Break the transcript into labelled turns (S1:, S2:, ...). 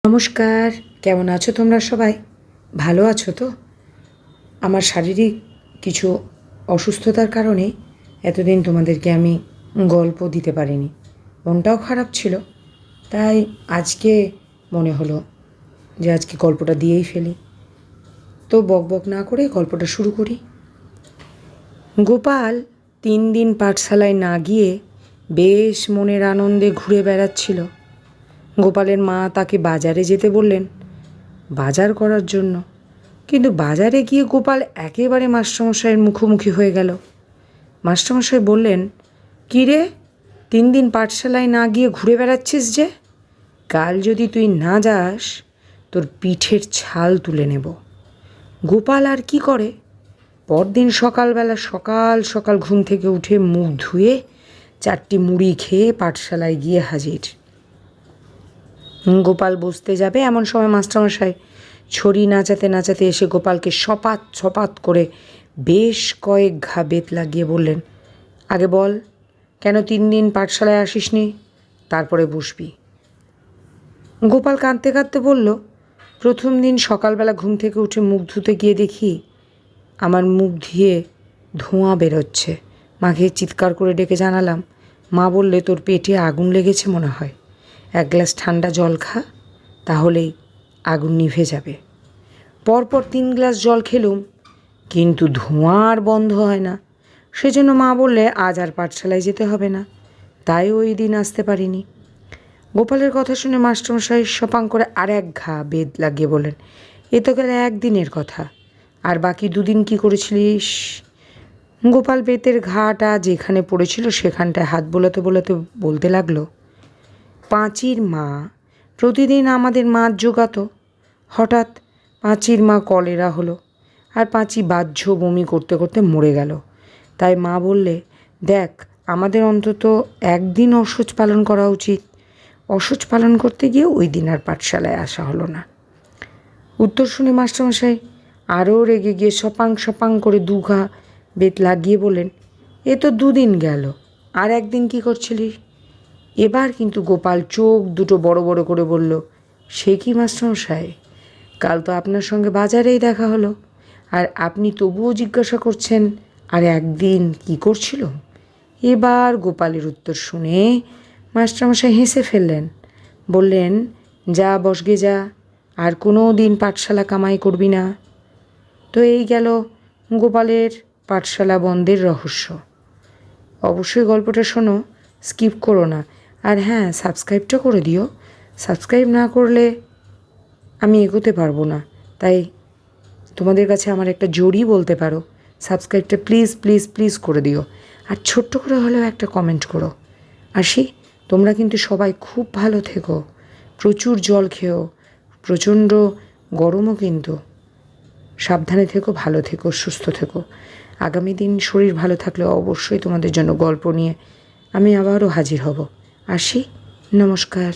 S1: নমস্কার, কেমন আছো তোমরা সবাই? ভালো আছো তো? আমার শারীরিক কিছু অসুস্থতার কারণে এতদিন তোমাদেরকে আমি গল্প দিতে পারিনি। মনটাও খারাপ ছিল, তাই আজকে মনে হলো যে আজকে গল্পটা দিয়েই ফেলি। তো বকবক না করে গল্পটা শুরু করি। গোপাল 3 দিন পাঠশালায় না গিয়ে বেশ মনের আনন্দে ঘুরে বেড়াচ্ছিল। গোপালের মা তাকে বাজারে যেতে বললেন বাজার করার জন্য, কিন্তু বাজারে গিয়ে গোপাল একেবারে মাস্টারমশাইয়ের মুখোমুখি হয়ে গেল। মাস্টারমশাই বললেন, কী রে, 3 দিন পাঠশালায় না গিয়ে ঘুরে বেড়াচ্ছিস যে? কাল যদি তুই না যাস তোর পিঠের ছাল তুলে নেব। গোপাল আর কি করে, পরদিন সকালবেলা সকাল সকাল ঘুম থেকে উঠে মুখ ধুয়ে 4টি মুড়ি খেয়ে পাঠশালায় গিয়ে হাজির। গোপাল বসতে যাবে এমন সময় মাস্টারমশাই ছড়ি নাচাতে নাচাতে এসে গোপালকে সপাত সপাত করে বেশ কয়েক ঘা বেত লাগিয়ে বললেন, আগে বল, কেন 3 দিন পাঠশালায় আসিসনি? তারপরে বসবি। গোপাল কাঁদতে কাঁদতে বলল, প্রথম দিন সকালবেলা ঘুম থেকে উঠে মুখ ধুতে গিয়ে দেখি আমার মুখ দিয়ে ধোঁয়া বেরোচ্ছে। মাকে চিৎকার করে ডেকে জানালাম। মা বললে, তোর পেটে আগুন লেগেছে মনে হয়, 1 গ্লাস ঠান্ডা জল খা, তাহলেই আগুন নিভে যাবে। পরপর 3 গ্লাস জল খেলুম, কিন্তু ধোঁয়া আর বন্ধ হয় না। সেজন্য মা বললে আজ আর পাঠশালায় যেতে হবে না, তাই ওই দিন আসতে পারিনি। গোপালের কথা শুনে মাস্টারমশাই সপাং করে আর 1 ঘা বেত লাগিয়ে বললেন, এ তো গেলে 1 দিনের কথা, আর বাকি 2 দিন কী করেছিলিস? গোপাল বেতের ঘাটা যেখানে পড়েছিল সেখানটায় হাত বোলাতে বোলাতে বলতে লাগলো, পাঁচির মা প্রতিদিন আমাদের মাছ জোগাতো। হঠাৎ পাঁচির মা কলেরা হলো, আর পাঁচি বাহ্য বমি করতে করতে মরে গেল। তাই মা বললে, দেখ, আমাদের অন্তত 1 দিন অসহ্য পালন করা উচিত। অসহ্য পালন করতে গিয়ে ওই দিন আর পাঠশালায় আসা হলো না। উত্তর শুনে মাস্টারমশাই আরও রেগে গিয়ে সপাং সপাং করে 2 ঘা বেত লাগিয়ে বললেন, এ তো 2 দিন গেল, আর 1 দিন কী করছিলিস? এবার কিন্তু গোপাল চোখ দুটো বড় বড় করে বলল, সে কি মাস্টারমশাই, কাল তো আপনার সঙ্গে বাজারেই দেখা হলো, আর আপনি তবুও জিজ্ঞাসা করছেন আর 1 দিন কী করছিল? এবার গোপালের উত্তর শুনে মাস্টারমশাই হেসে ফেললেন, বললেন, যা বসগে যা, আর কোনো দিন পাঠশালা কামাই করবি না। তো এই গেল গোপালের পাঠশালা বন্ধের রহস্য। অবশ্যই গল্পটা শোনো, স্কিপ করো না, আর হ্যাঁ, সাবস্ক্রাইবটা করে দিও। সাবস্ক্রাইব না করলে আমি এগোতে পারবো না, তাই তোমাদের কাছে আমার একটা জোরই বলতে পারো, সাবস্ক্রাইবটা প্লিজ প্লিজ প্লিজ করে দিও, আর ছোট্ট করে হলেও একটা কমেন্ট করো। আসি, তোমরা কিন্তু সবাই খুব ভালো থেকো, প্রচুর জল খেও, প্রচণ্ড গরমও কিন্তু, সাবধানে থেকো, ভালো থেকো, সুস্থ থেকো। আগামী দিন শরীর ভালো থাকলে অবশ্যই তোমাদের জন্য গল্প নিয়ে আমি আবারও হাজির হব। আসি, নমস্কার।